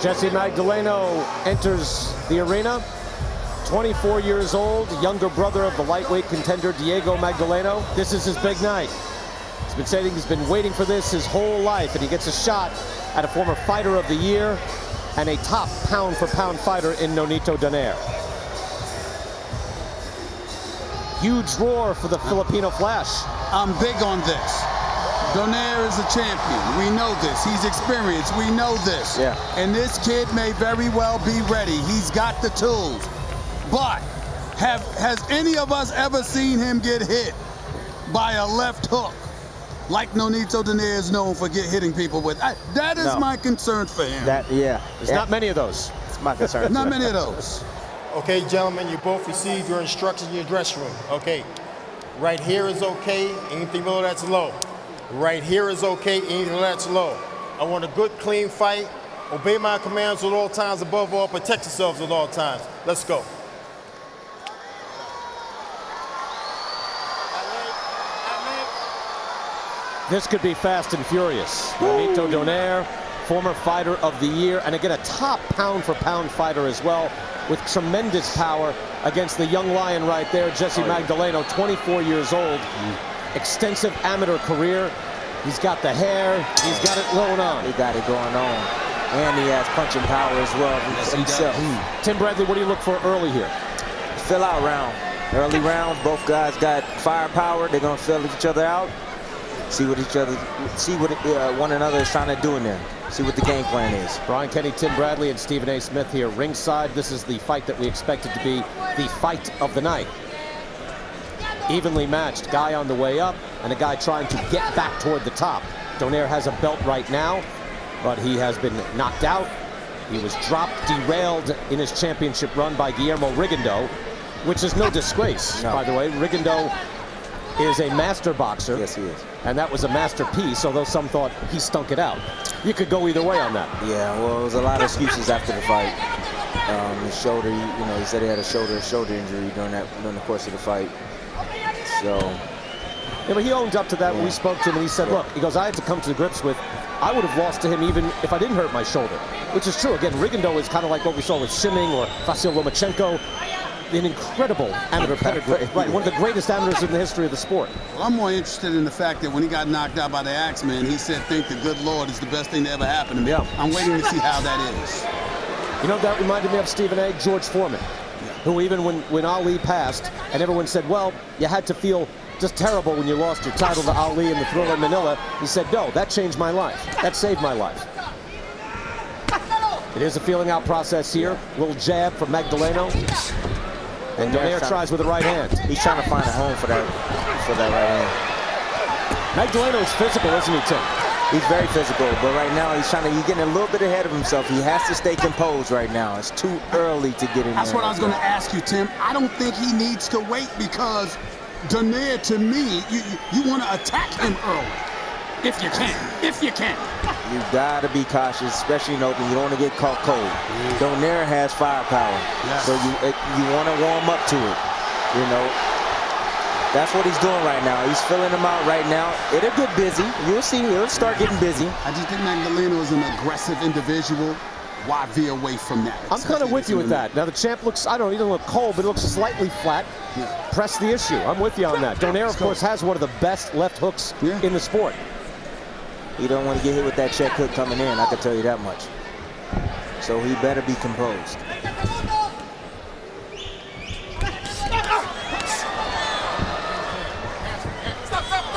Jessie Magdaleno enters the arena. 24 years old, younger brother of the lightweight contender Diego Magdaleno. This is his big night. He's been saying he's been waiting for this his whole life, and he gets a shot at a former fighter of the year and a top pound-for-pound fighter in Nonito Donaire. Huge roar for the Filipino Flash. I'm big on this. Donaire is a champion. We know this. He's experienced. We know this. Yeah. And this kid may very well be ready. He's got the tools. But has any of us ever seen him get hit by a left hook like Nonito Donaire is known for hitting people with? That is my concern for him. There's not many of those. It's my concern. Not many of those. Okay, gentlemen, you both received your instructions in your dressing room. Okay, right here is okay, anything below that's low. Right here is okay, anything below that's low. I want a good, clean fight. Obey my commands at all times. Above all, protect yourselves at all times. Let's go. This could be fast and furious. Nonito Donaire, former fighter of the year, and again a top pound-for-pound fighter as well, with tremendous power against the young lion right there, Jessie Magdaleno, 24 years old. Extensive amateur career. He's got the hair. He's got it going on. He got it going on. And he has punching power as well himself. Tim Bradley, what do you look for early here? Fill out round. Early rounds, both guys got firepower. They're going to fill each other out. See what one another is trying to do in there. See what the game plan is. Brian Kenny, Tim Bradley, and Stephen A. Smith here ringside. This is the fight that we expected to be the fight of the night. Evenly matched, guy on the way up and a guy trying to get back toward the top. Donaire has a belt right now, but he has been knocked out. He was dropped, derailed in his championship run by Guillermo Rigondeaux, which is no disgrace, by the way. Rigondeaux is a master boxer. Yes, he is. And that was a masterpiece, although some thought he stunk it out. You could go either way on that. Yeah, well, there was a lot of excuses after the fight. His shoulder, he said he had a shoulder injury during the course of the fight. So. Yeah, but he owned up to that when we spoke to him, and he said, look, he goes, I had to come to grips with, I would have lost to him even if I didn't hurt my shoulder, which is true. Again, Rigondeaux is kind of like what we saw with Shimming or Vasil Lomachenko. An incredible amateur pedigree. Right, one of the greatest amateurs in the history of the sport. Well, I'm more interested in the fact that when he got knocked out by the Axeman, he said, thank the good Lord, it's the best thing that ever happened to me. Yeah. I'm waiting to see how that is. You know, that reminded me of Stephen A. George Foreman, who even when Ali passed, and everyone said, well, you had to feel just terrible when you lost your title to Ali in the Thriller in Manila. He said, no, that changed my life. That saved my life. It is a feeling out process here. Little jab from Magdaleno. And Donaire tries with the right hand. He's trying to find a home for that right hand. Magdaleno is physical, isn't he, Tim? He's very physical, but right now he's getting a little bit ahead of himself. He has to stay composed right now. It's too early to get in. That's what I was going to ask you, Tim. I don't think he needs to wait because Donaire, to me, you want to attack him early. If you can. You gotta be cautious, especially in open. You don't want to get caught cold. Donaire has firepower, so you want to warm up to it. That's what he's doing right now. He's filling them out right now. It'll get busy. You'll see. It'll start getting busy. I just think Magdaleno is an aggressive individual. Why veer away from that? I'm kind of with you with that. Now the champ looks, he doesn't look cold, but it looks slightly flat. Yeah. Press the issue. I'm with you on that. Donaire, of course, has one of the best left hooks in the sport. He don't want to get hit with that check hook coming in, I can tell you that much. So he better be composed.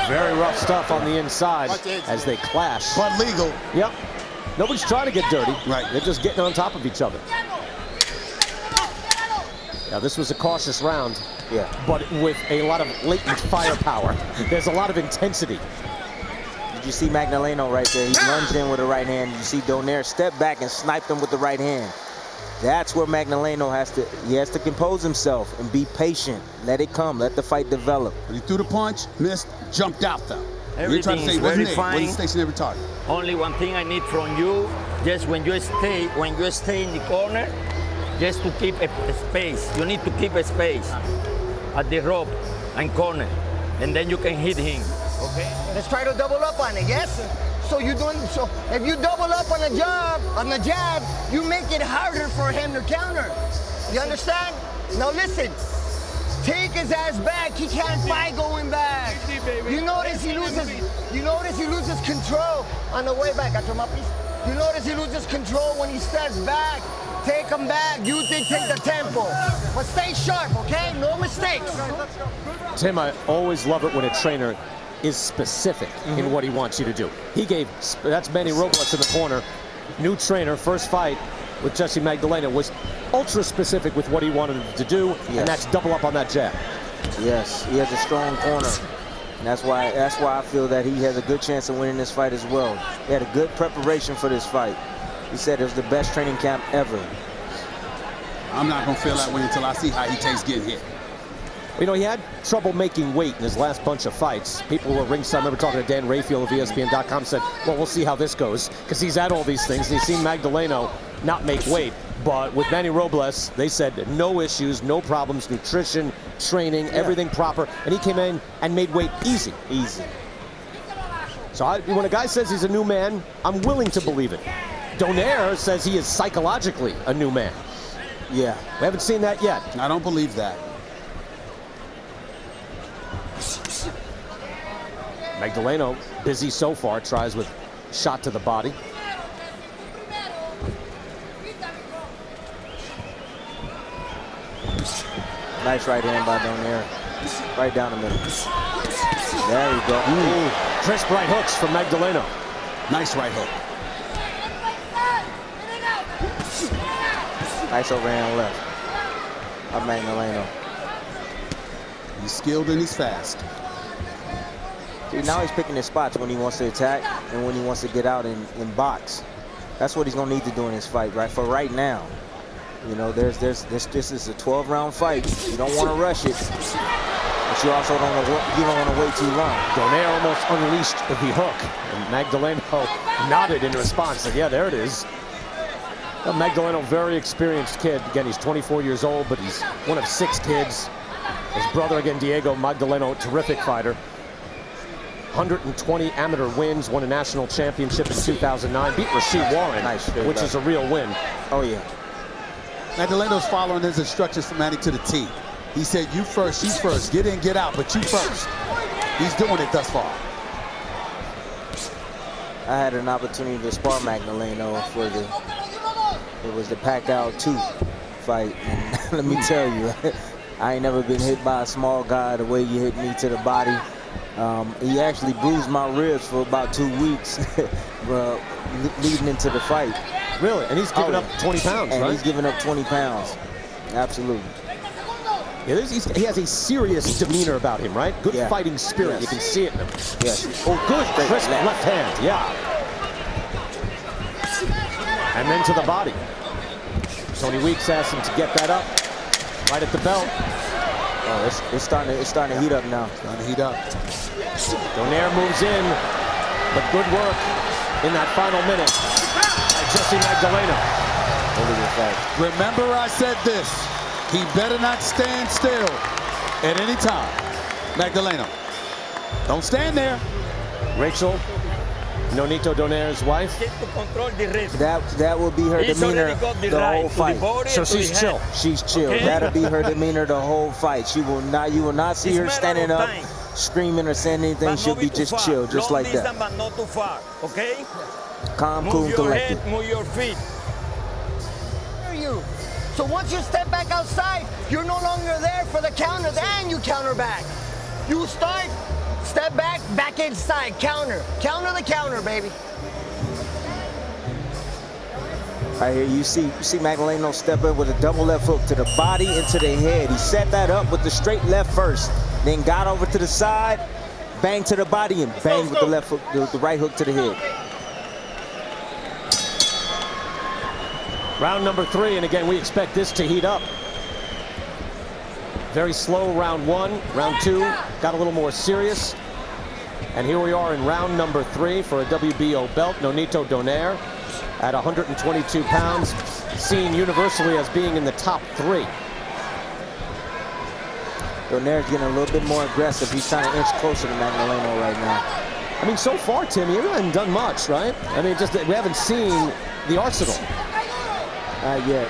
Very rough stuff on the inside as they clash. But legal. Yep. Nobody's trying to get dirty. Right. They're just getting on top of each other. Now, this was a cautious round, but with a lot of latent firepower. There's a lot of intensity. Did you see Magdaleno right there? He lunged in with the right hand. You see Donaire step back and snipe him with the right hand. That's where Magdaleno has to compose himself and be patient. Let it come. Let the fight develop. But he threw the punch, missed, jumped out though. Everything is very fine. Wasn't stationary target. Only one thing I need from you, just when you stay in the corner, just to keep a space. You need to keep a space at the rope and corner, and then you can hit him. Okay? Let's try to double up on it, yes? So if you double up on the jab, you make it harder for him to counter. You understand? Now listen, take his ass back. He can't fight going back. You notice he loses control on the way back. You notice he loses control when he steps back. Take him back. You take the tempo. But stay sharp, okay? No mistakes. Tim, I always love it when a trainer is specific in what he wants you to do. That's Manny Robles in the corner. New trainer, first fight with Jessie Magdaleno, was ultra specific with what he wanted him to do, and that's double up on that jab. Yes, he has a strong corner. And that's why I feel that he has a good chance of winning this fight as well. He had a good preparation for this fight. He said it was the best training camp ever. I'm not going to feel that way until I see how he takes getting hit. You know, he had trouble making weight in his last bunch of fights. People were ringside. I remember talking to Dan Rayfield of ESPN.com, said, well, we'll see how this goes, because he's at all these things. And he's seen Magdaleno not make weight. But with Manny Robles, they said no issues, no problems, nutrition, training, everything proper. And he came in and made weight easy. Easy. So when a guy says he's a new man, I'm willing to believe it. Donaire says he is psychologically a new man. Yeah. We haven't seen that yet. I don't believe that. Magdaleno, busy so far, tries with shot to the body. Nice right hand by Donaire. Right down the middle. There we go. Ooh, crisp right hooks from Magdaleno. Nice right hook. Nice overhand left of Magdaleno. He's skilled and he's fast. See, now he's picking his spots when he wants to attack and when he wants to get out and box. That's what he's going to need to do in this fight, right? For right now. You know, this is a 12-round fight. You don't want to rush it, but you also don't want to wait too long. Donaire almost unleashed the hook, and Magdaleno nodded in response. Said, yeah, there it is. Well, Magdaleno, very experienced kid. Again, he's 24 years old, but he's one of 6 kids. His brother, again, Diego Magdaleno, terrific fighter. 120 amateur wins, won a national championship in 2009, beat Rasheed Warren, which is a real win. Oh, yeah. Magdaleno's following his instructions from Manny to the T. He said, you first, you first. Get in, get out, but you first. He's doing it thus far. I had an opportunity to spar Magdaleno for it was the Pacquiao 2 fight. And let me tell you, I ain't never been hit by a small guy the way you hit me to the body. He actually bruised my ribs for about 2 weeks leading into the fight. Really? And he's giving up 20 pounds, and right? He's giving up 20 pounds. Absolutely. Yeah, he has a serious demeanor about him, right? Good fighting spirit. Yes. You can see it in him. Yes. Oh, good. Crisp left hand. Yeah. And then to the body. Tony Weeks asked him to get that up. Right at the belt. Oh, it's starting to heat up now. Starting to heat up. Donaire moves in, but good work in that final minute by Jessie Magdaleno. Remember I said this. He better not stand still at any time. Magdaleno. Don't stand there. Rachel, Nonito Donaire's wife. That will be her demeanor the whole fight. So she's chill. She's chill. Okay. That'll be her demeanor the whole fight. You will not see her standing up, screaming or saying anything. She'll be just chill, just like that. But not too far, okay? Calm, cool, collected. Move your feet. So once you step back outside, you're no longer there for the counter, then you counter back. You start, step back, back inside, counter. Counter the counter, baby. Right here, you see Magdaleno step in with a double left hook to the body and to the head. He set that up with the straight left first, then got over to the side, bang to the body, and bang with the left hook, the right hook to the head. Round number 3, and again, we expect this to heat up. Very slow round 1. Round 2 got a little more serious. And here we are in round number 3 for a WBO belt. Nonito Donaire at 122 pounds, seen universally as being in the top 3. Donaire's getting a little bit more aggressive. He's trying to inch closer to Magdaleno right now. I mean, so far, Tim, you haven't done much, right? I mean, just we haven't seen the arsenal. Yet.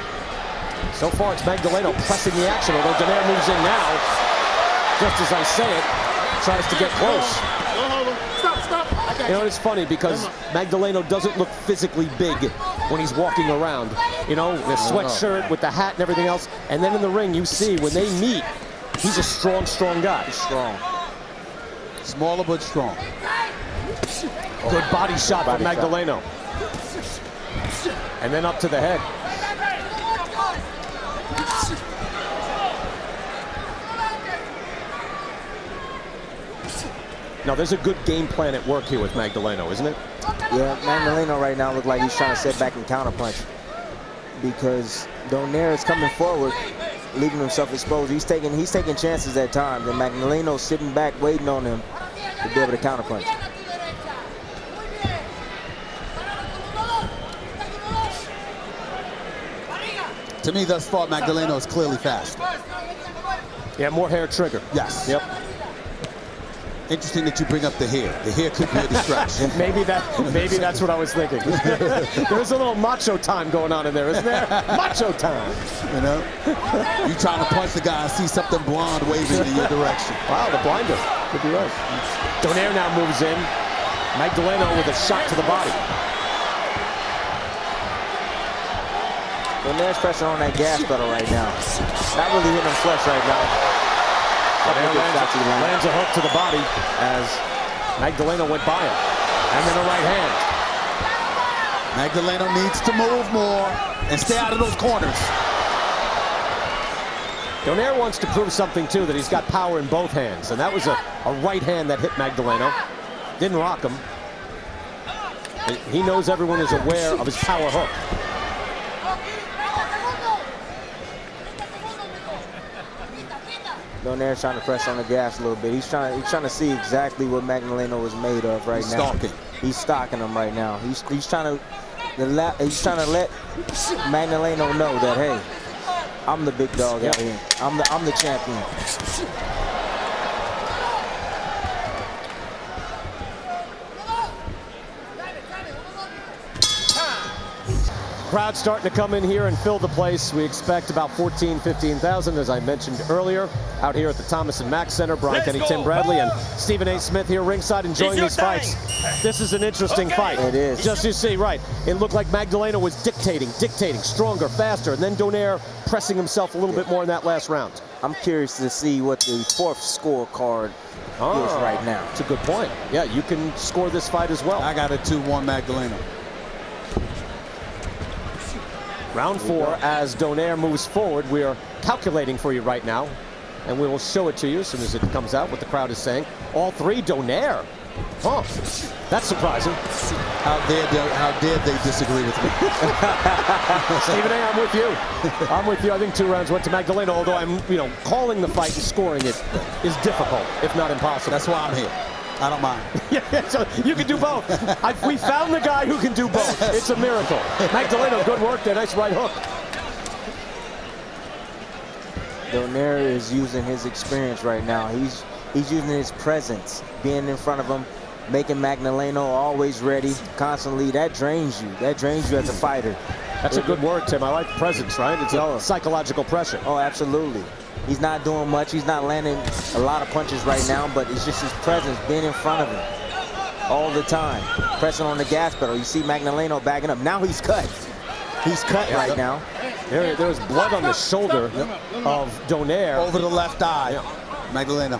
So far, it's Magdaleno pressing the action, although Donaire moves in now. Just as I say it, tries to get close. You know, it's funny because Magdaleno doesn't look physically big when he's walking around. You know, the sweatshirt with the hat and everything else. And then in the ring, you see when they meet, he's a strong, strong guy. He's strong. Smaller but strong. Good body shot from Magdaleno. And then up to the head. Now, there's a good game plan at work here with Magdaleno, isn't it? Yeah, Magdaleno right now looks like he's trying to set back and counterpunch because Donaire is coming forward, leaving himself exposed. He's taking chances at times, and Magdaleno's sitting back waiting on him to be able to counterpunch. To me, thus far, Magdaleno is clearly fast. Yeah, more hair trigger. Yes. Yep. Interesting that you bring up the hair. The hair could be a distraction. maybe that's what I was thinking. There's a little macho time going on in there, isn't there? Macho time. You know? You trying to punch the guy and see something blonde waving in your direction. Wow, the blinder. Could be right. Donaire now moves in. Magdaleno with a shot to the body. Donaire's pressing on that gas pedal right now. Not really hitting him flush right now. Lands a hook to the body as Magdaleno went by him. And then a right hand. Magdaleno needs to move more and stay out of those corners. Donaire wants to prove something, too, that he's got power in both hands. And that was a right hand that hit Magdaleno. Didn't rock him. He knows everyone is aware of his power hook. Donaire's trying to press on the gas a little bit. He's trying to see exactly what Magdaleno is made of right now. He's stalking him right now. He's trying to let Magdaleno know that, hey, I'm the big dog out here. I'm the champion. Crowd starting to come in here and fill the place. We expect about 14, 15,000, as I mentioned earlier, out here at the Thomas & Mack Center. Brian Kenny, Tim Bradley, and Stephen A. Smith here ringside enjoying these fights. This is an interesting fight. It is. Just you see, right. It looked like Magdaleno was dictating, stronger, faster, and then Donaire pressing himself a little bit more in that last round. I'm curious to see what the fourth scorecard is right now. That's a good point. Yeah, you can score this fight as well. I got a 2-1 Magdaleno. Round 4, as Donaire moves forward, we are calculating for you right now, and we will show it to you as soon as it comes out, what the crowd is saying. All 3 Donaire. Huh. That's surprising. How dare they disagree with me? Stephen A., I'm with you. I'm with you. I think 2 rounds went to Magdaleno, although I'm, calling the fight and scoring it is difficult, if not impossible. That's why I'm here. I don't mind. Yeah, so you can do both. We found the guy who can do both. It's a miracle. Magdaleno, good work there. Nice right hook. Donaire is using his experience right now. He's using his presence, being in front of him, making Magdaleno always ready, constantly. That drains you. That drains you as a fighter. That's a good word, Tim. I like presence, right? It's a psychological pressure. Oh, absolutely. He's not doing much. He's not landing a lot of punches right now, but it's just his presence, being in front of him all the time, pressing on the gas pedal. You see Magdaleno backing up. Now he's cut. He's cut right now. There's blood on the shoulder of Donaire. Over the left eye, Magdaleno.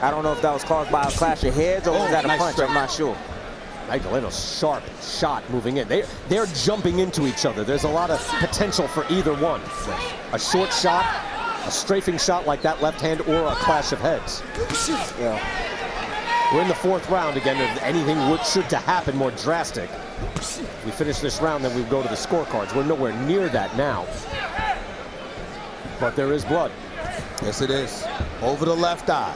I don't know if that was caused by a clash of heads or was that a punch. I'm not sure. Magdaleno's sharp shot moving in. They're jumping into each other. There's a lot of potential for either one. A short shot, a strafing shot like that left hand, or a clash of heads. Yeah. We're in the 4th round again. If anything should to happen more drastic, if we finish this round, then we go to the scorecards. We're nowhere near that now. But there is blood. Yes, it is. Over the left eye.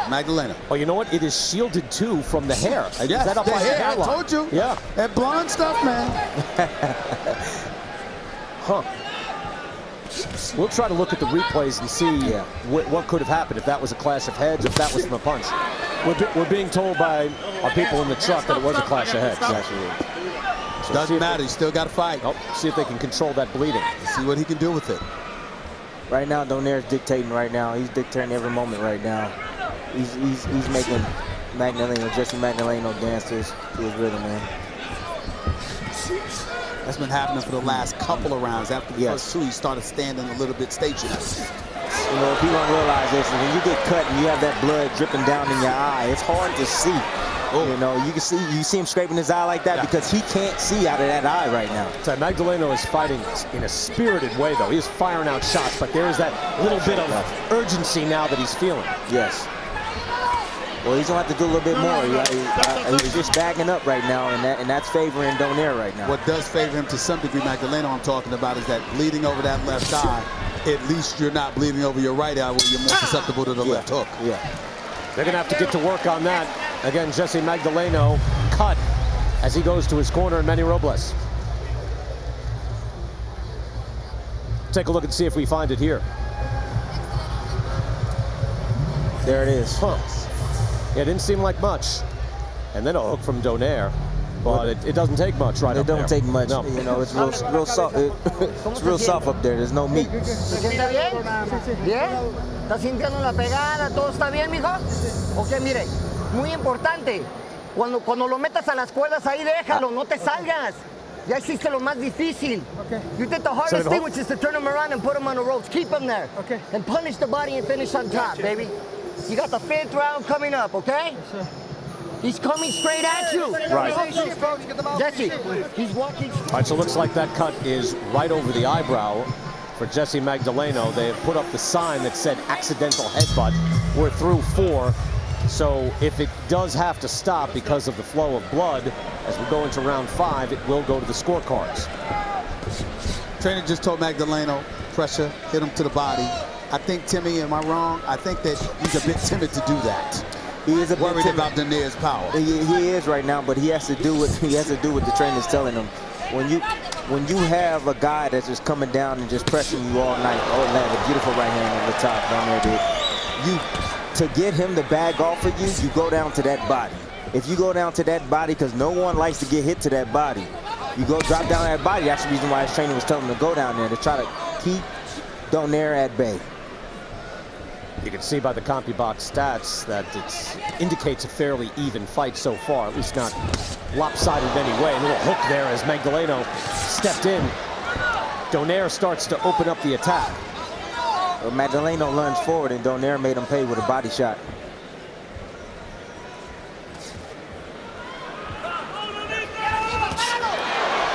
Magdaleno. Oh, you know what? It is shielded, too, from the hair. Yes, is that up the by hair. the hairline? I told you. Yeah. That blonde stuff, man. Huh. We'll try to look at the replays and see what could have happened, if that was a clash of heads, if that was from a punch. We're being told by our people in the truck that it was a clash of heads. So Doesn't matter. You still got to fight. Oh, see if they can control that bleeding. See what he can do with it. Right now, Donaire's dictating right now. He's dictating every moment right now. He's making Jessie Magdaleno dance to his rhythm, man. That's been happening for the last couple of rounds. After the first two, he started standing a little bit stationary. You know, people don't realize this. When you get cut and you have that blood dripping down in your eye, it's hard to see. Oh. You know, you see him scraping his eye like that because he can't see out of that eye right now. So Magdaleno is fighting in a spirited way, though. He's firing out shots, but there is that little bit of urgency now that he's feeling. Yes. Well, he's gonna have to do a little bit more. He's just bagging up right now, and that's favoring Donaire right now. What does favor him to some degree, Magdaleno, I'm talking about, is that bleeding over that left eye. At least you're not bleeding over your right eye where you're more susceptible to the left hook. Yeah. They're gonna have to get to work on that. Again, Jessie Magdaleno cut as he goes to his corner in Manny Robles. Take a look and see if we find it here. There it is. Huh. Yeah, it didn't seem like much. And then a hook from Donaire. But it doesn't take much right up there. It don't take much. No. You know, it's real soft. It's real soft up there. There's no meat. ¿Se siente bien? ¿Bien? ¿Está sintiendo la pegada? ¿Todo está bien, mijo? Ok, mire, muy importante. Cuando lo metas a las cuerdas ahí, déjalo, no te salgas. Ya hiciste lo más difícil. Okay. You did the hardest thing, which is to turn him around and put him on the ropes. Keep him there. Okay. And punish the body and finish on top, baby. You got the 5th round coming up, okay? Yes, sir. He's coming straight at you. Right. Jesse, he's walking. All right, so it looks like that cut is right over the eyebrow for Jessie Magdaleno. They have put up the sign that said accidental headbutt. We're through 4. So if it does have to stop because of the flow of blood, as we go into round 5, it will go to the scorecards. Trainer just told Magdaleno, pressure, hit him to the body. I think, Timmy, am I wrong? I think that he's a bit timid to do that. He is a bit worried about Donaire's power. He is right now, but he has to do what the trainer's telling him. When you have a guy that's just coming down and just pressing you all night, a beautiful right hand on the top down there, to get him to bag off of you, you go down to that body. If you go down to that body, because no one likes to get hit to that body, you go drop down that body. That's the reason why his trainer was telling him to go down there, to try to keep Donaire at bay. You can see by the CompuBox stats that it indicates a fairly even fight so far, at least not lopsided in any way. A little hook there as Magdaleno stepped in. Donaire starts to open up the attack. Well, Magdaleno lunged forward and Donaire made him pay with a body shot.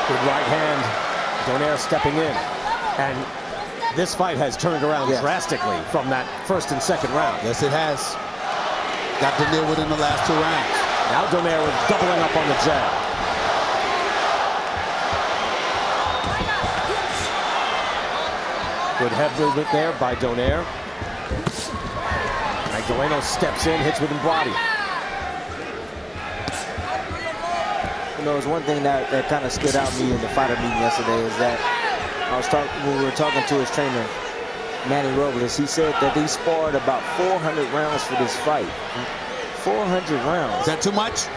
Good right hand, Donaire stepping in. And this fight has turned around drastically from that first and second round. Yes, it has. Got Donaire within the last 2 rounds. Now Donaire was doubling up on the jab. Good head movement there by Donaire. Magdaleno steps in, hits with the body. You know, there's one thing that kind of stood out to me in the fighter meeting yesterday is that when we were talking to his trainer, Manny Robles, he said that he sparred about 400 rounds for this fight. 400 rounds. Is that too much?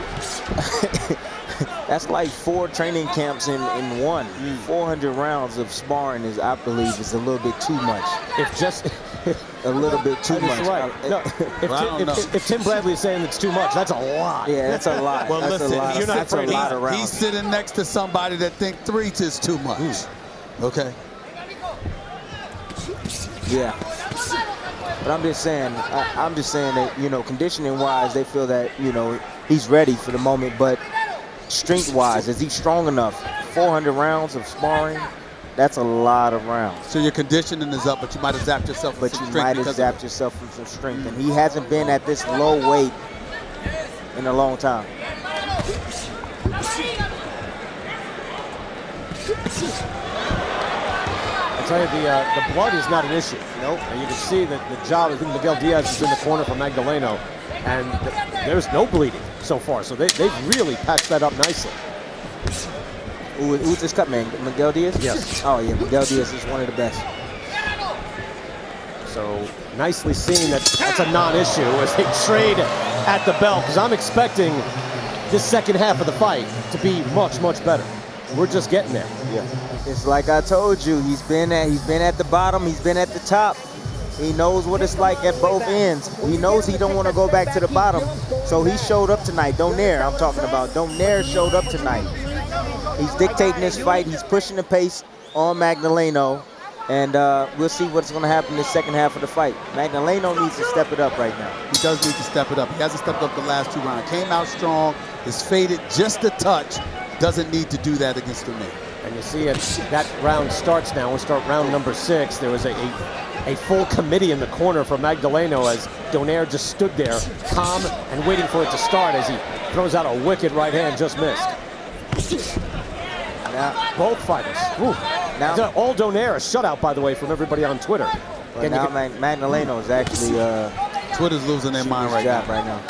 That's like 4 training camps in one. 400 rounds of sparring is, I believe, is a little bit too much. If just a little bit too much. Right. No, if Tim Bradley is saying it's too much, that's a lot. Yeah, that's a lot. Well, that's listen, that's a lot of rounds. He's sitting next to somebody that thinks 3 is too much. Okay. Yeah. But I'm just saying that, you know, conditioning-wise, they feel that, you know, he's ready for the moment. But strength-wise, is he strong enough? 400 rounds of sparring, that's a lot of rounds. So your conditioning is up, but you might have zapped yourself with some strength. But you might have zapped yourself with some strength. And he hasn't been at this low weight in a long time. I tell you, the blood is not an issue. Nope. And you can see that the job, I think Miguel Diaz is in the corner for Magdaleno, and there's no bleeding so far. So they've really patched that up nicely. Who's this cut man? Miguel Diaz? Yes. Oh yeah, Miguel Diaz is one of the best. So nicely seen that that's a non-issue as they trade at the bell, because I'm expecting this second half of the fight to be much, much better. We're just getting there. Yeah. It's like I told you, he's been at the bottom, he's been at the top. He knows what it's like at both ends. He knows he don't want to go back to the bottom. So he showed up tonight. Donaire, I'm talking about. Donaire showed up tonight. He's dictating this fight. He's pushing the pace on Magdaleno. And we'll see what's going to happen in the second half of the fight. Magdaleno needs to step it up right now. He does need to step it up. He hasn't stepped up the last 2 rounds. Came out strong, is faded just a touch. Doesn't need to do that against Donaire. And you see it, that round starts now. We'll start round number 6. There was a full committee in the corner for Magdaleno as Donaire just stood there, calm and waiting for it to start as he throws out a wicked right hand, just missed. Now, both fighters. Ooh. Now, all Donaire, a shutout, by the way, from everybody on Twitter. But now Magdaleno is actually... Twitter's losing their mind right now.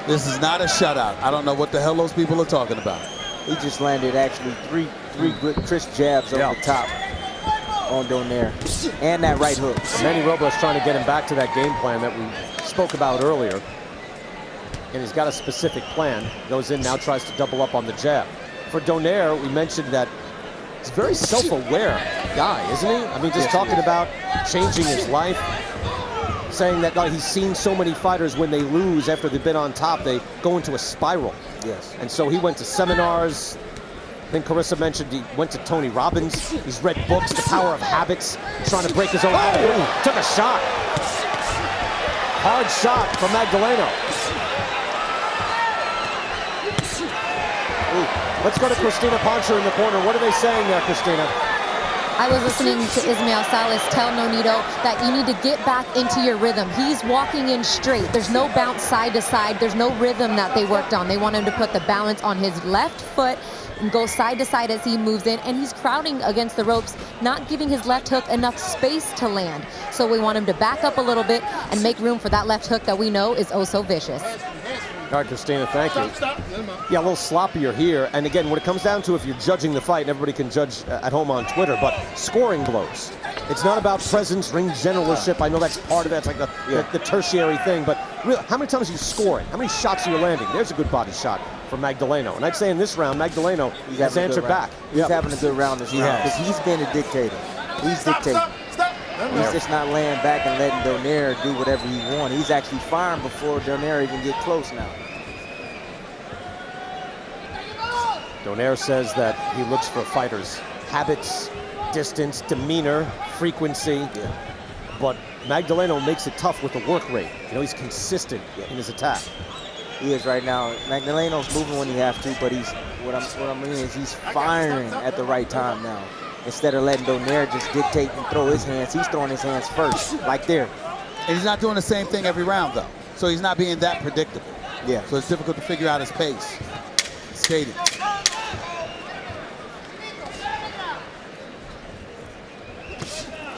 This is not a shutout. I don't know what the hell those people are talking about. He just landed actually three good crisp jabs over the top on Donaire. And that right hook. Manny Robles trying to get him back to that game plan that we spoke about earlier. And he's got a specific plan. Goes in now, tries to double up on the jab. For Donaire, we mentioned that he's a very self-aware guy, isn't he? I mean, just talking about changing his life, saying that he's seen so many fighters when they lose after they've been on top, they go into a spiral. Yes. And so he went to seminars. I think Carissa mentioned he went to Tony Robbins. He's read books, The Power of Habits, trying to break his own habit. Took a shot. Hard shot from Magdaleno. Let's go to Christina Poncher in the corner. What are they saying there, Christina? I was listening to Ismael Salas tell Nonito that you need to get back into your rhythm. He's walking in straight. There's no bounce side to side. There's no rhythm that they worked on. They want him to put the balance on his left foot and go side to side as he moves in. And he's crowding against the ropes, not giving his left hook enough space to land. So we want him to back up a little bit and make room for that left hook that we know is oh so vicious. All right, Christina, thank you. Yeah, a little sloppier here. And again, what it comes down to, if you're judging the fight, and everybody can judge at home on Twitter, but scoring blows. It's not about presence, ring generalship. I know that's part of it. It's like the tertiary thing. But really, how many times are you scoring? How many shots are you landing? There's a good body shot from Magdaleno. And I'd say in this round, Magdaleno has answered back. He's having a good round this round because he's been a dictator. He's dictating. He's just not laying back and letting Donaire do whatever he wants. He's actually firing before Donaire even get close now. Donaire says that he looks for fighters' habits, distance, demeanor, frequency. But Magdaleno makes it tough with the work rate. You know, he's consistent in his attack. He is right now. Magdaleno's moving when he have to, but what I mean is he's firing at the right time now. Instead of letting Donaire just dictate and throw his hands, he's throwing his hands first, like there. And he's not doing the same thing every round, though. So he's not being that predictable. Yeah. So it's difficult to figure out his pace. Skating.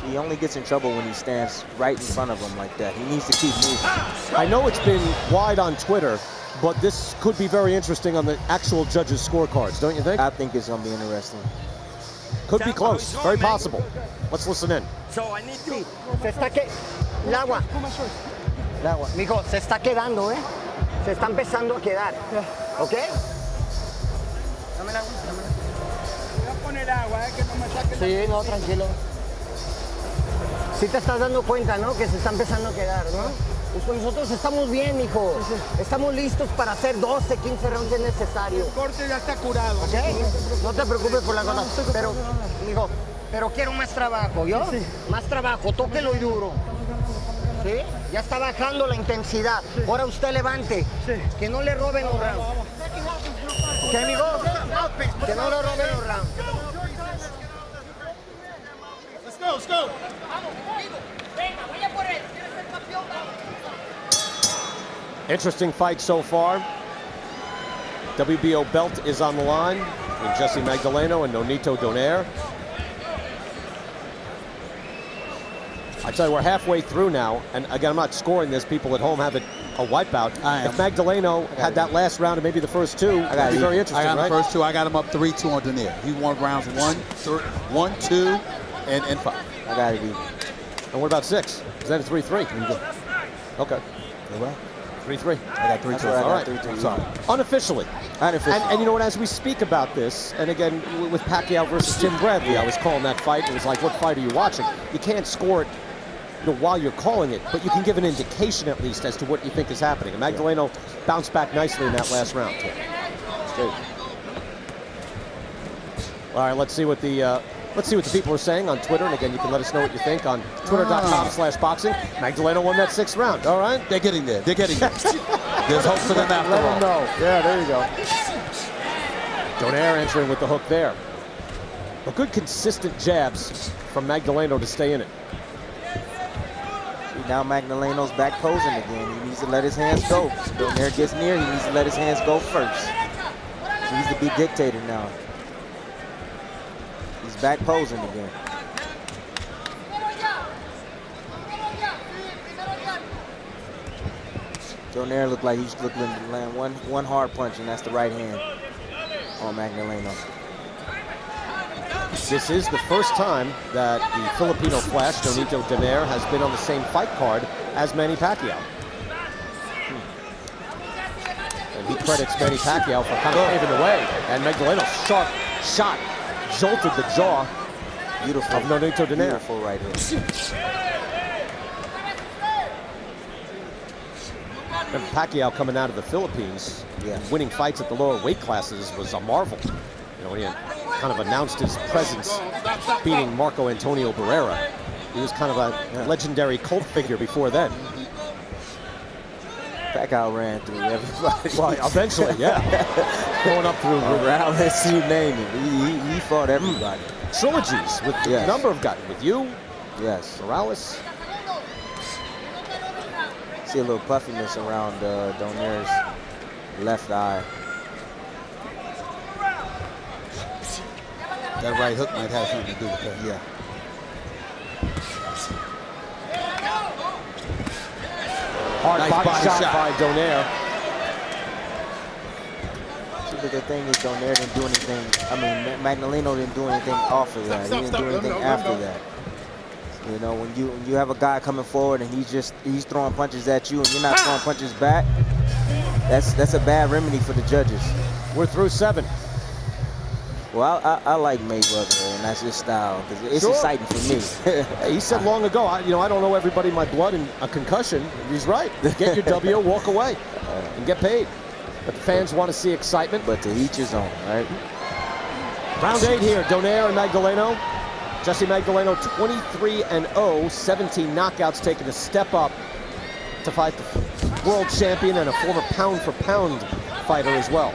He only gets in trouble when he stands right in front of him like that. He needs to keep moving. I know it's been wide on Twitter, but this could be very interesting on the actual judges' scorecards, don't you think? I think it's going to be interesting. Could be close, very possible. Let's listen in. So I need to... Se está que... El agua. El agua. Mijo, se está quedando, ¿eh? Se está empezando a quedar. ¿Ok? Dame el agua. Voy a poner agua, que no me saque. Sí, no, tranquilo. Sí te estás dando cuenta, ¿no? Que se está empezando a quedar, ¿no? Pues nosotros estamos bien, mijo. Estamos listos para hacer 12, 15 rounds si es necesario. El corte ya está curado. ¿Ok? No te preocupes por la cosa. Pero, mijo, pero quiero más trabajo, ¿yo? Sí. Más trabajo, tóquelo y duro. ¿Sí? Ya está bajando la intensidad. Ahora usted levante. Sí. Que no le roben los rounds. ¿Ok, amigo? Que no le roben los rounds. Let's go, let's go. Interesting fight so far. WBO belt is on the line between Jessie Magdaleno and Nonito Donaire. I tell you, we're halfway through now, and again, I'm not scoring this. People at home have it a wipeout. If Magdaleno had that last round and maybe the first two, that'd be very interesting, I got right? the first two. I got him up 3-2 on Donaire. He won rounds 1, 2, and 5. I got it even. And what about 6? Is that a 3-3? Okay. Well, 3-3. I got 3-2. All right. 3-3. I'm sorry. Unofficially. And you know what, as we speak about this, and again, with Pacquiao versus Tim Bradley, I was calling that fight. It was like, what fight are you watching? You can't score it, you know, while you're calling it, but you can give an indication at least as to what you think is happening. And Magdaleno bounced back nicely in that last round. Straight. All right, let's see what the people are saying on Twitter. And again, you can let us know what you think on twitter.com/boxing. Magdaleno won that 6th round. All right. They're getting there. They're getting there. There's hope for them after Let all. them know. Yeah, there you go. Donaire entering with the hook there. But good consistent jabs from Magdaleno to stay in it. See, now Magdaleno's back posing again. He needs to let his hands go. Donaire gets near, he needs to let his hands go first. He needs to be dictator now. He's back posing again. Donaire looked like he's looking to land one hard punch, and that's the right hand on Magdaleno. This is the first time that the Filipino Flash, Nonito Donaire, has been on the same fight card as Manny Pacquiao. And he credits Manny Pacquiao for kind of paving the way. And Magdaleno's sharp shot jolted the jaw Beautiful. of Nonito Donaire. Beautiful right here. Remember, Pacquiao coming out of the Philippines, winning fights at the lower weight classes was a marvel. You know, when he had kind of announced his presence, beating Marco Antonio Barrera. He was kind of a legendary cult figure before then. Pacquiao ran through everybody. Well, eventually, yeah. Going up through Morales, you name it. He fought everybody. Trilogies with a number of guys. With you, Morales. See a little puffiness around Donaire's left eye. That right hook might have something to do with that. Yeah. Hard Nice body body shot shot by Donaire. See, but the thing is, Donaire didn't do anything. I mean, Magdaleno didn't do anything off of that. He didn't do anything after that. You know, when you have a guy coming forward and he's throwing punches at you and you're not throwing punches back, that's a bad remedy for the judges. We're through 7. Well, I like Mayweather, and that's his style because it's exciting for me. He said long ago, I don't know everybody in my blood and a concussion. He's right. Get your W, walk away, and get paid. But the fans want to see excitement. But to each his own, right? Round 8 here, Donaire and Magdaleno. Jessie Magdaleno 23-0, 17 knockouts, taking a step up to fight the world champion and a former pound-for-pound fighter as well.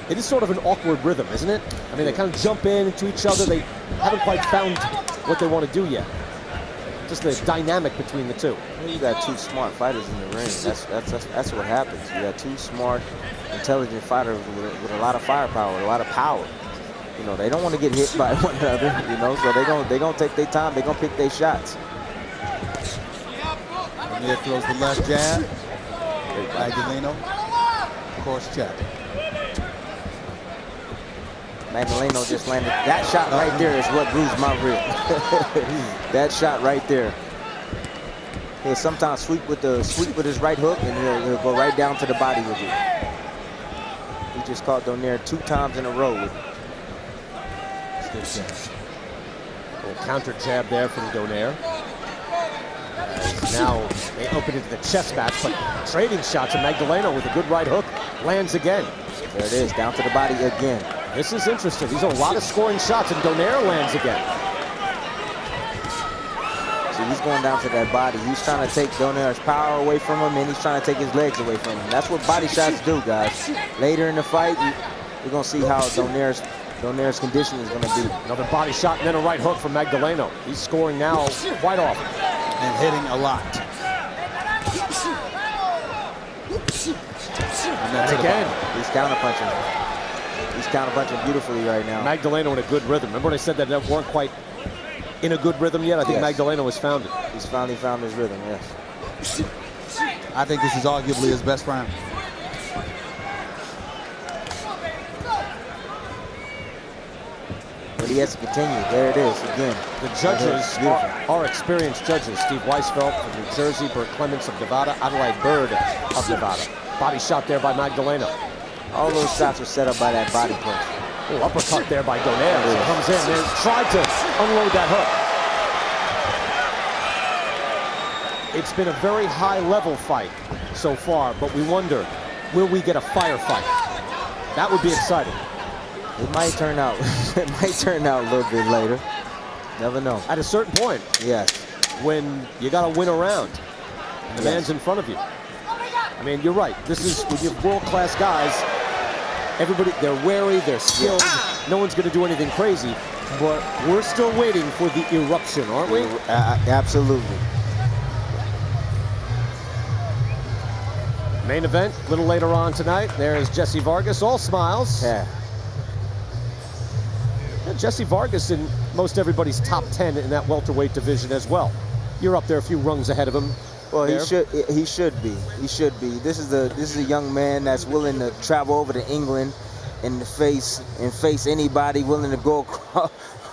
It is sort of an awkward rhythm, isn't it? I mean, they kind of jump into each other. They haven't quite found what they want to do yet. Just the dynamic between the two. Well, you got two smart fighters in the ring. That's what happens. You got two smart, intelligent fighters with a lot of firepower, a lot of power. You know, they don't want to get hit by one another. You know, so they gonna take their time. They gonna pick their shots. Donaire throws the left jab. Magdaleno, course check. Magdaleno just landed. That shot right there is what bruised my rib. That shot right there. He'll sometimes sweep with his right hook, and he'll go right down to the body with it. He just caught Donaire 2 times in a row. A little counter jab there from Donaire. Now they open into the chest match, but trading shots, and Magdaleno with a good right hook lands again. There it is, down to the body again. This is interesting. These are a lot of scoring shots, and Donaire lands again. See, he's going down to that body. He's trying to take Donaire's power away from him, and he's trying to take his legs away from him. That's what body shots do, guys. Later in the fight, we're going to see how Donaire's condition is going to be. Another body shot and then a right hook from Magdaleno. He's scoring now quite often. And hitting a lot. And again, he's counterpunching. He's counterpunching beautifully right now. Magdaleno in a good rhythm. Remember when I said that they weren't quite in a good rhythm yet? I think Magdaleno has found it. He's finally found his rhythm, yes. I think this is arguably his best round. But he has to continue. There it is again. The judges are experienced judges. Steve Weisfeld from New Jersey, Bert Clements of Nevada, Adelaide Bird of Nevada. Body shot there by Magdaleno. All those shots were set up by that body punch. Oh, uppercut there by Donaire. He comes in there, tried to unload that hook. It's been a very high-level fight so far, but we wonder, will we get a firefight? That would be exciting. It might turn out. It might turn out a little bit later. Never know. At a certain point, Yes. when you got to win a round, and the man's in front of you. I mean, you're right. This is when you have world-class guys. Everybody, they're wary, they're skilled. No one's going to do anything crazy, but we're still waiting for the eruption, aren't we? Absolutely. Main event, a little later on tonight. There's Jessie Vargas, all smiles. Yeah. And Jessie Vargas in most everybody's top 10 in that welterweight division as well. You're up there a few rungs ahead of him. Well, there. he should be. He should be. This is a young man that's willing to travel over to England and face anybody, willing to go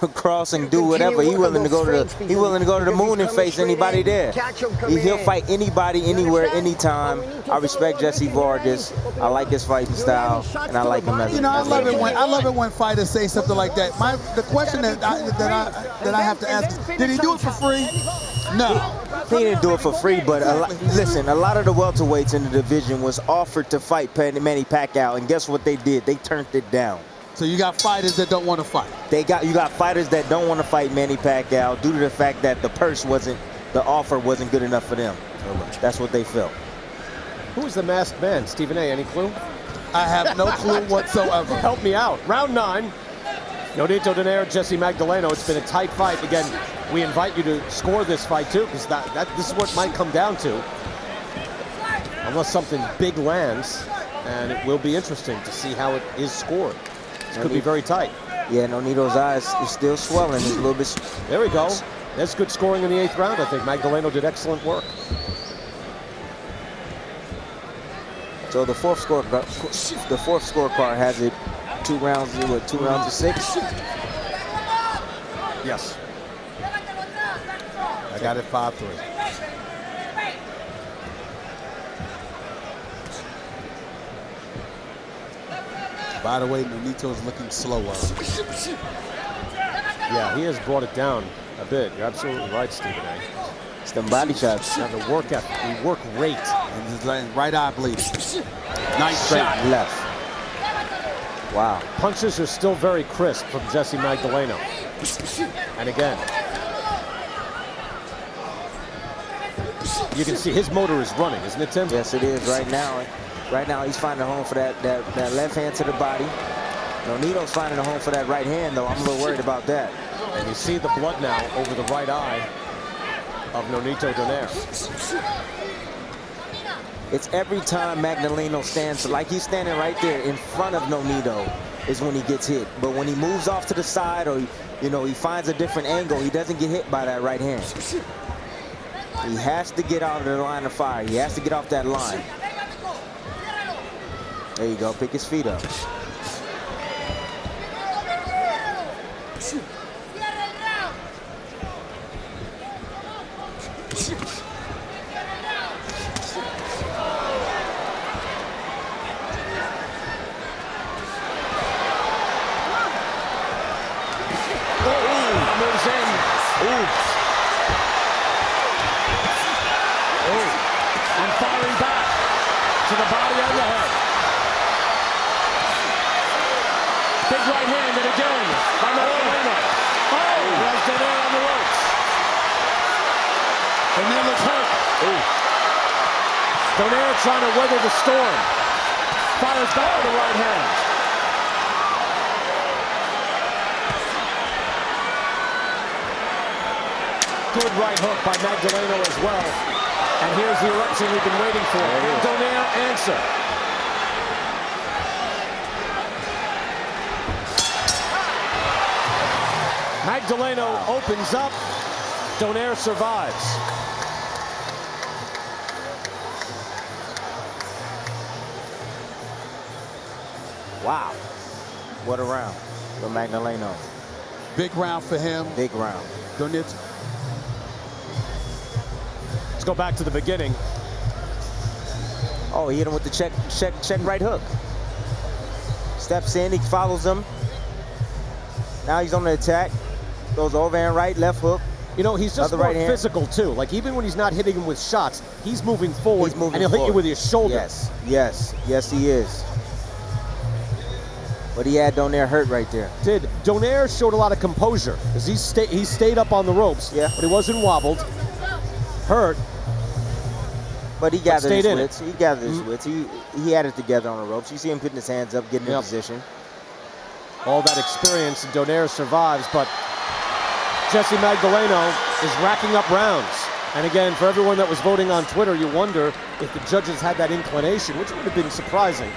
across and do whatever. He willing to go to the moon and face anybody there. He'll fight anybody, anywhere, anytime. I respect Jessie Vargas. I like his fighting style, and I like him as I love it when fighters say something like that. The question that I have to ask: did he do it for free? No. He didn't do it for free, but listen, a lot of the welterweights in the division was offered to fight Manny Pacquiao, and guess what they did? They turned it down. So you got fighters that don't want to fight. You got fighters that don't want to fight Manny Pacquiao due to the fact that the offer wasn't good enough for them. That's what they felt. Who is the masked man? Stephen A., any clue? I have no clue whatsoever. Help me out. Round 9. Nonito Donaire, Jessie Magdaleno. It's been a tight fight. Again, we invite you to score this fight too, because this is what might come down to. Unless something big lands, and it will be interesting to see how it is scored. This could be very tight. Yeah, Nonito's eyes is still swelling. He's a little bit. There we go. That's good scoring in the 8th round, I think. Magdaleno did excellent work. So the fourth scorecard has it 2 rounds to 6. Yes. I got it 5-3. By the way, Nonito's looking slower. Yeah, he has brought it down a bit. You're absolutely right, Stephen A. It's them body shots. Now the work ethic, the work rate. And his right eye bleeding. Nice Straight shot. left. Wow. Punches are still very crisp from Jessie Magdaleno. And again, you can see his motor is running, isn't it, Tim? Yes, it is right now. Right now, he's finding a home for that left hand to the body. Nonito's finding a home for that right hand, though. I'm a little worried about that. And you see the blood now over the right eye of Nonito Donaire. It's every time Magdaleno stands, like he's standing right there in front of Nonito, is when he gets hit. But when he moves off to the side, or he finds a different angle, he doesn't get hit by that right hand. He has to get out of the line of fire. He has to get off that line. There you go. Pick his feet up. And firing back to the body and the head. Big right hand and again by Magdaleno. Oh, there's Donaire on the ropes. Donaire looks hurt. Donaire trying to weather the storm. Fires back with the right hand. Good right hook by Magdaleno as well. And here's the eruption we've been waiting for. Donaire answer. Magdaleno opens up. Donaire survives. Wow. What a round for Magdaleno. Big round for him. Big round. Let's go back to the beginning. Oh, he hit him with the check right hook. Steps in, he follows him. Now he's on the attack. Goes overhand right, left hook. You know, he's just more physical, too. Like, even when he's not hitting him with shots, he's moving forward, and he'll hit you with his shoulder. Yes, he is. But he had Donaire hurt right there. Donaire showed a lot of composure, because he stayed up on the ropes, but he wasn't wobbled, hurt. But he gathered his wits. He gathered his wits. He had it together on the ropes. You see him putting his hands up, getting in position. All that experience, and Donaire survives, but Jessie Magdaleno is racking up rounds. And again, for everyone that was voting on Twitter, you wonder if the judges had that inclination, which would have been surprising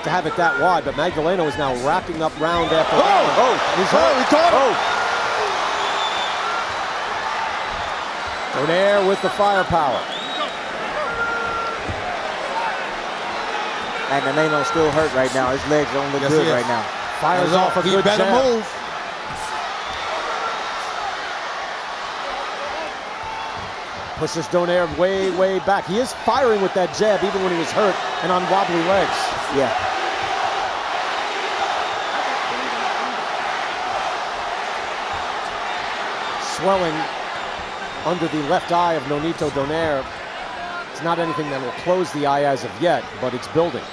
to have it that wide. But Magdaleno is now racking up round after round. He caught him. Donaire with the firepower. Magdaleno's still hurt right now. His legs don't look good right now. Fires off a good better jab. move. Pushes Donaire way, way back. He is firing with that jab even when he was hurt and on wobbly legs. Yeah. Swelling under the left eye of Nonito Donaire. It's not anything that will close the eye as of yet, but it's building.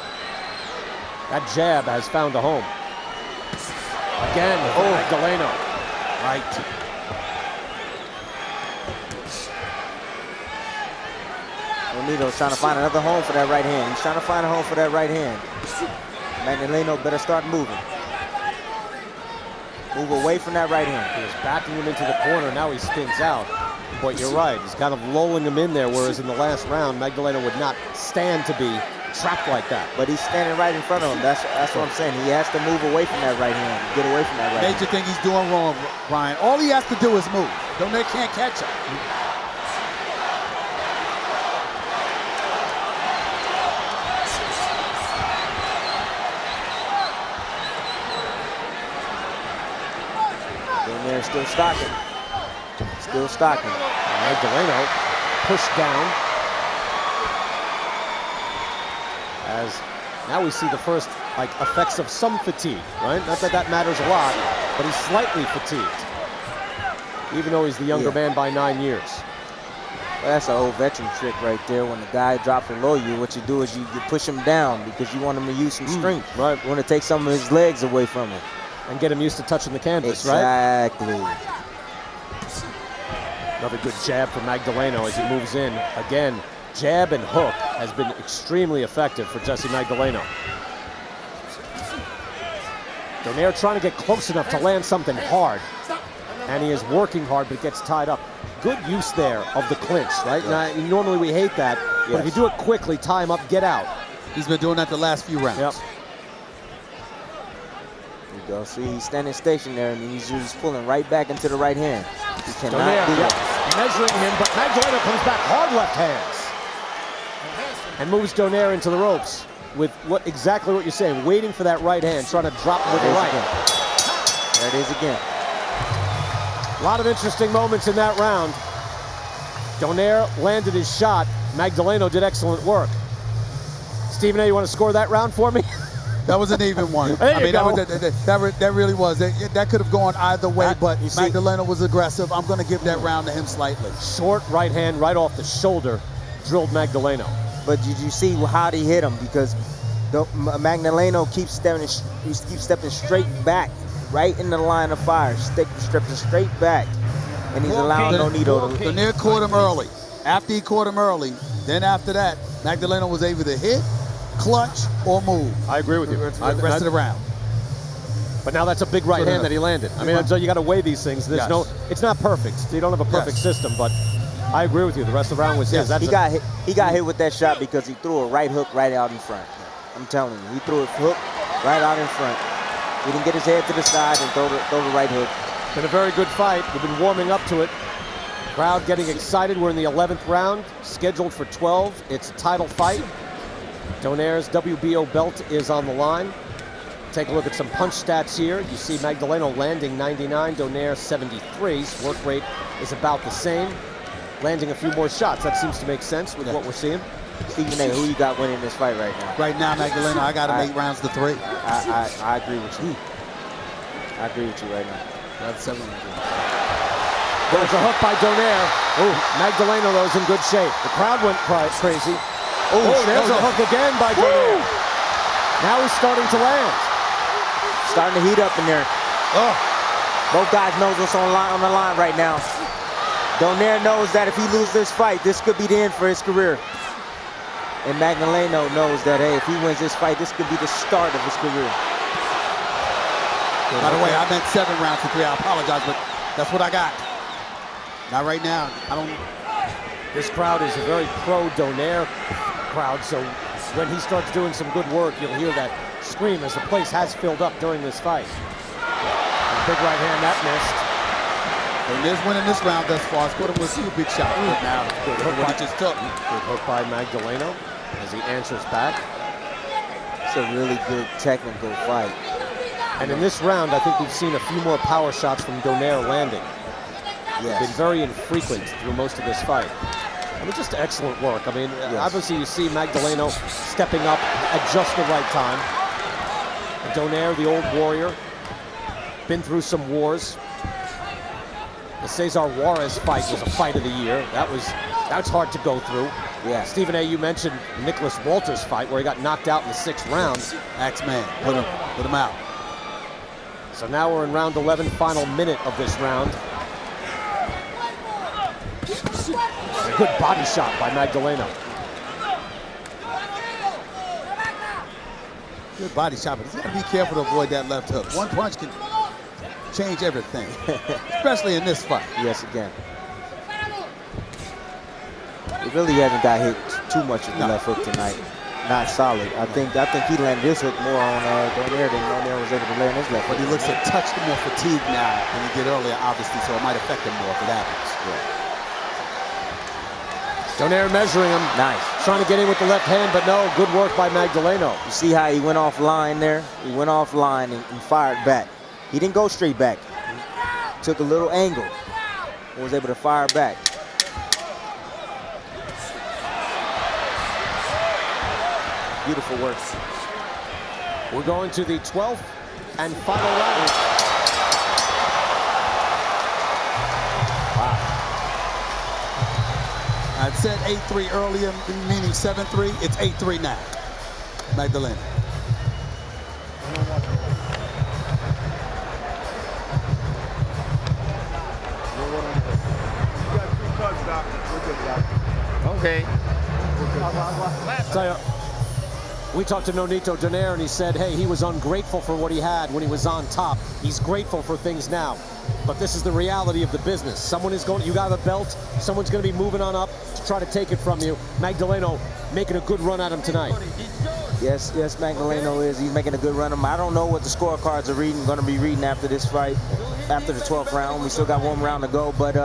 That jab has found a home. Again, Magdaleno. Right. Nonito's trying to find another home for that right hand. He's trying to find a home for that right hand. Magdaleno better start moving. Move away from that right hand. He was backing him into the corner. Now he spins out. But you're right. He's kind of lulling him in there, whereas in the last round, Magdaleno would not stand to be trapped like that. But he's standing right in front of him. That's what I'm saying. He has to move away from that right hand. Get away from that right hand. Major thing he's doing wrong, Brian. All he has to do is move. Donaire can't catch him. Donaire still stocking. Still stocking. Magdaleno pushed down. As now we see the first effects of some fatigue, right? Not that that matters a lot, but he's slightly fatigued, even though he's the younger man by 9 years. Well, that's an old veteran trick right there. When the guy drops below you, what you do is you push him down because you want him to use some strength. Right. You want to take some of his legs away from him. And get him used to touching the canvas, exactly. Right? Another good jab from Magdaleno as he moves in. Again, jab and hook has been extremely effective for Jessie Magdaleno. Donaire trying to get close enough to land something hard. And he is working hard, but gets tied up. Good use there of the clinch, right? Now, normally we hate that, but if you do it quickly, tie him up, get out. He's been doing that the last few rounds. Yep. There you go. See, he's standing stationary, and he's just pulling right back into the right hand. He cannot do that. Measuring him, but Magdaleno comes back hard left hands. And moves Donaire into the ropes with exactly what you're saying, waiting for that right hand, trying to drop with the right. There it is again. A lot of interesting moments in that round. Donaire landed his shot. Magdaleno did excellent work. Stephen A., you want to score that round for me? That was an even one. There you go. That really was. That could have gone either way, but Magdaleno was aggressive. I'm going to give that round to him slightly. Short right hand right off the shoulder drilled Magdaleno. But did you see how he hit him? Because Magdaleno keeps stepping straight back, right in the line of fire, stepping straight back, and he's allowing Nonito to. Donaire caught him early. After he caught him early, then after that, Magdaleno was able to hit, clutch, or move. I agree with you. The rest of the round. But now that's a big right hand that he landed. I mean, so you got to weigh these things. There's it's not perfect. You don't have a perfect system, but I agree with you. The rest of the round was his. He got hit with that shot because he threw a right hook right out in front. I'm telling you, he threw a hook right out in front. He didn't get his head to the side and throw the right hook. Been a very good fight. We've been warming up to it. Crowd getting excited. We're in the 11th round, scheduled for 12. It's a title fight. Donaire's WBO belt is on the line. Take a look at some punch stats here. You see Magdaleno landing 99, Donaire 73. His work rate is about the same. Landing a few more shots. That seems to make sense with what we're seeing. Stephen A., who you got winning this fight right now? Right now, Magdaleno, I got him 8 rounds to 3. I agree with you. I agree with you right now. That's 7. There's a hook by Donaire. Oh, Magdaleno, though, is in good shape. The crowd went crazy. Oh, there's a hook again by Donaire. Now he's starting to land. Starting to heat up in there. Oh. Both guys know what's on the line right now. Donaire knows that if he loses this fight, this could be the end for his career. And Magdaleno knows that, hey, if he wins this fight, this could be the start of his career. By the way, I meant 7 rounds to 3. I apologize, but that's what I got. Not right now. I don't. This crowd is a very pro-Donaire crowd, so when he starts doing some good work, you'll hear that scream as the place has filled up during this fight. A big right hand, that missed. Donaire's winning this round thus far. Scored him with 2 big shots. But now, good hook what he just took. Good hook by Magdaleno as he answers back. It's a really good technical fight. And in this round, I think we've seen a few more power shots from Donaire landing. Yes. Been very infrequent through most of this fight. I mean, just excellent work. I mean, obviously you see Magdaleno stepping up at just the right time. Donaire, the old warrior, been through some wars. The Cesar Juarez fight was a fight of the year. That's hard to go through. Yeah. Stephen A., you mentioned Nicholas Walters' fight where he got knocked out in the 6th round. X-Man, put him out. So now we're in round 11, final minute of this round. A good body shot by Magdaleno. Good body shot, but he's got to be careful to avoid that left hook. One punch can change everything, especially in this fight. Yes, again. He really hasn't got hit too much with the left hook tonight. Not solid. I think he landed this hook more on Donaire than Donaire was able to land his left hook. But he looks a touch more fatigued now than he did earlier, obviously, so it might affect him more if it happens. Yeah. Donaire measuring him. Nice. Trying to get in with the left hand, but no, good work by Magdaleno. You see how he went off line there? He went off line and fired back. He didn't go straight back. Took a little angle and was able to fire back. Beautiful work. We're going to the 12th and final round. Wow. I said 8-3 earlier, meaning 7-3. It's 8-3 now. Magdaleno. Okay. Tell you, we talked to Nonito Donaire and he said, hey, he was ungrateful for what he had when he was on top. He's grateful for things now. But this is the reality of the business. Someone is going, you got a belt, someone's going to be moving on up to try to take it from you. Magdaleno making a good run at him tonight. Yes, Magdaleno is. He's making a good run. I don't know what the scorecards are going to be reading after this fight, after the 12th round. We still got 1 round to go, but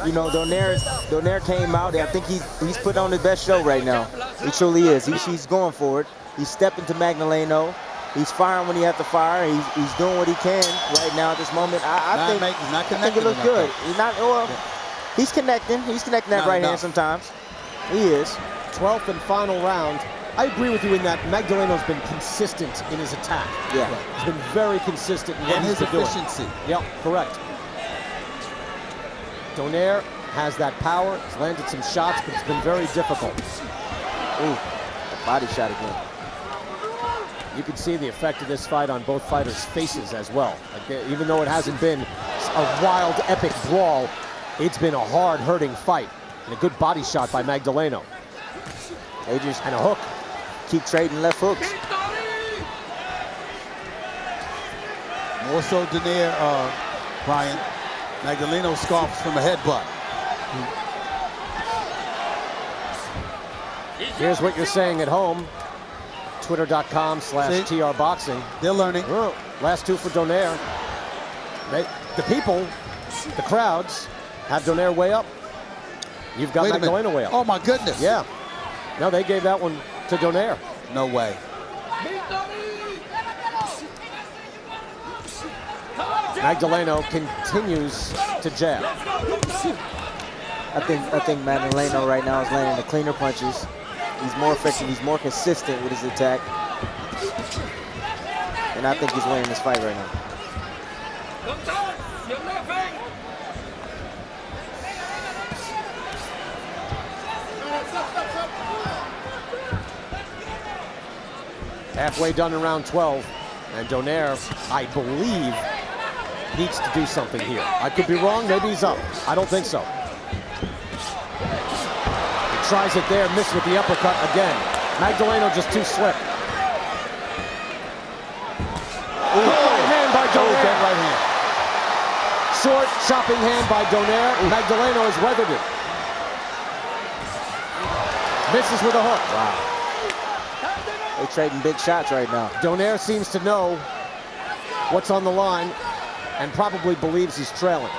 you know, Donaire came out. I think he's put on his best show right now. He truly is. He's going for it. He's stepping to Magdaleno. He's firing when he has to fire. He's doing what he can right now at this moment. I think it looks good. He's not. Well, he's connecting. He's connecting that right hand sometimes. He is. 12th and final round. I agree with you in that Magdaleno's been consistent in his attack. Yeah. He's been very consistent in what he's been doing. Efficiency. Yep, correct. Donaire has that power. He's landed some shots, but it's been very difficult. Ooh, a body shot again. You can see the effect of this fight on both fighters' faces as well. Like, even though it hasn't been a wild, epic brawl, it's been a hard, hurting fight. And a good body shot by Magdaleno. They just and a hook. Keep trading left hooks. More so Donaire, Brian. Magdaleno scoffs from a headbutt. Here's what you're saying at home. Twitter.com/TRBoxing. They're learning. Oh, last 2 for Donaire. The people, the crowds, have Donaire way up. You've got Magdaleno way up. Oh, my goodness. Yeah. No, they gave that one to Donaire. No way. Magdaleno continues to jab. I think Magdaleno right now is landing the cleaner punches. He's more effective. He's more consistent with his attack. And I think he's winning this fight right now. Halfway done in round 12. And Donaire, I believe, needs to do something here. I could be wrong. Maybe he's up. I don't think so. He tries it there, missed with the uppercut again. Magdaleno just too slick. Right hand by Donaire. Good right hand. Short, chopping hand by Donaire. Magdaleno has weathered it. Misses with a hook. Wow. They're trading big shots right now. Donaire seems to know what's on the line and probably believes he's trailing.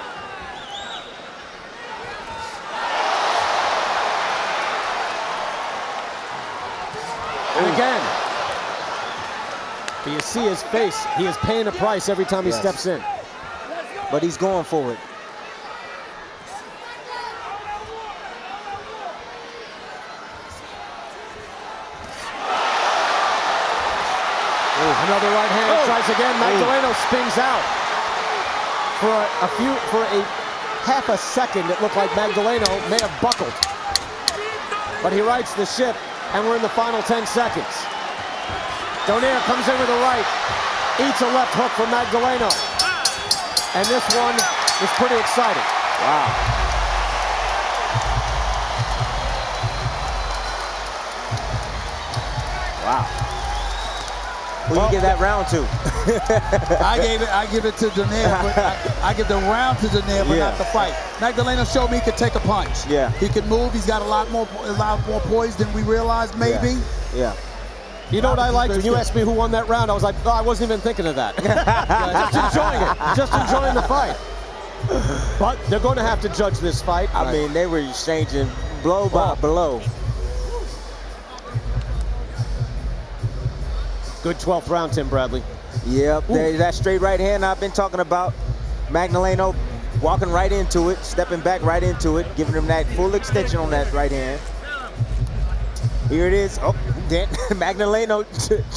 And again, but you see his face. He is paying a price every time he steps in. But he's going for it. Another right hand, tries again. Magdaleno spins out. For a half a second, it looked like Magdaleno may have buckled. But he rights the ship, and we're in the final 10 seconds. Donaire comes in with a right, eats a left hook from Magdaleno. And this one is pretty exciting. Wow. Wow. Who you give that round to? I give it to Donaire, but I give the round to Donaire, but not the fight. Magdaleno showed me he could take a punch. Yeah. He can move. He's got a lot more poise than we realized, maybe. Yeah. You know what I liked? When you asked me who won that round, I was like, oh, I wasn't even thinking of that. Just enjoying it. Just enjoying the fight. But they're going to have to judge this fight. I mean, they were exchanging blow by blow. Good 12th round, Tim Bradley. Yep, that straight right hand I've been talking about. Magdaleno walking right into it, stepping back right into it, giving him that full extension on that right hand. Here it is. Oh, then Magdaleno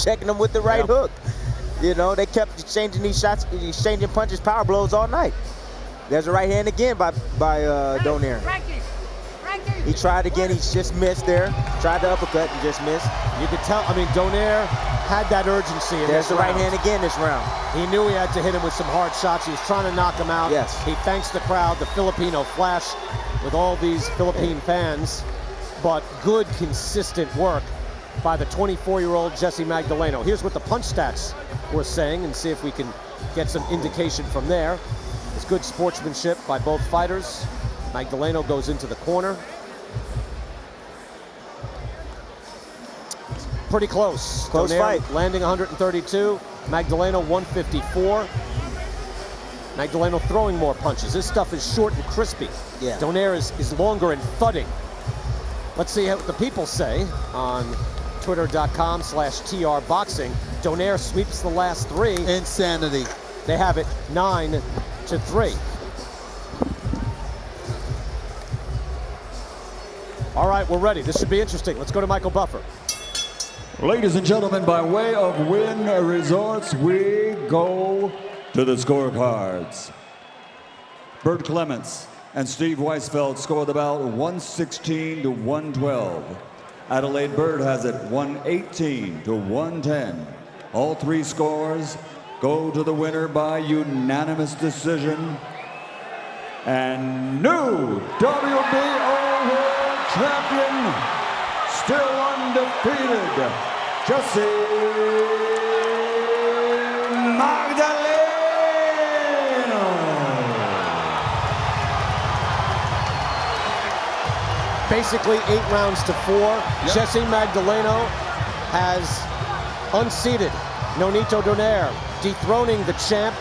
checking him with the right hook. You know, they kept exchanging these shots, exchanging punches, power blows all night. There's a right hand again by Donaire. He tried again, he just missed there. Tried the uppercut and just missed. You could tell, I mean, Donaire had that urgency in There's this the right hand again this round. He knew he had to hit him with some hard shots. He was trying to knock him out. Yes. He thanks the crowd, the Filipino flash with all these Philippine fans. But good, consistent work by the 24-year-old Jessie Magdaleno. Here's what the punch stats were saying, and see if we can get some indication from there. It's good sportsmanship by both fighters. Magdaleno goes into the corner. Pretty close. Close Donaire fight. Landing 132. Magdaleno 154. Magdaleno throwing more punches. This stuff is short and crispy. Yeah. Donaire is longer and thudding. Let's see what the people say on twitter.com/TRBoxing. Donaire sweeps the last three. Insanity. They have it 9-3. All right, we're ready. This should be interesting. Let's go to Michael Buffer. Ladies and gentlemen, by way of Wynn Resorts, we go to the scorecards. Bert Clements and Steve Weisfeld scored the bout 116-112. Adelaide Bird has it 118-110. All three scores go to the winner by unanimous decision. And new WBO World Champion, still undefeated, Jessie Magdaleno. Basically 8 rounds to 4. Yep. Jessie Magdaleno has unseated Nonito Donaire, dethroning the champ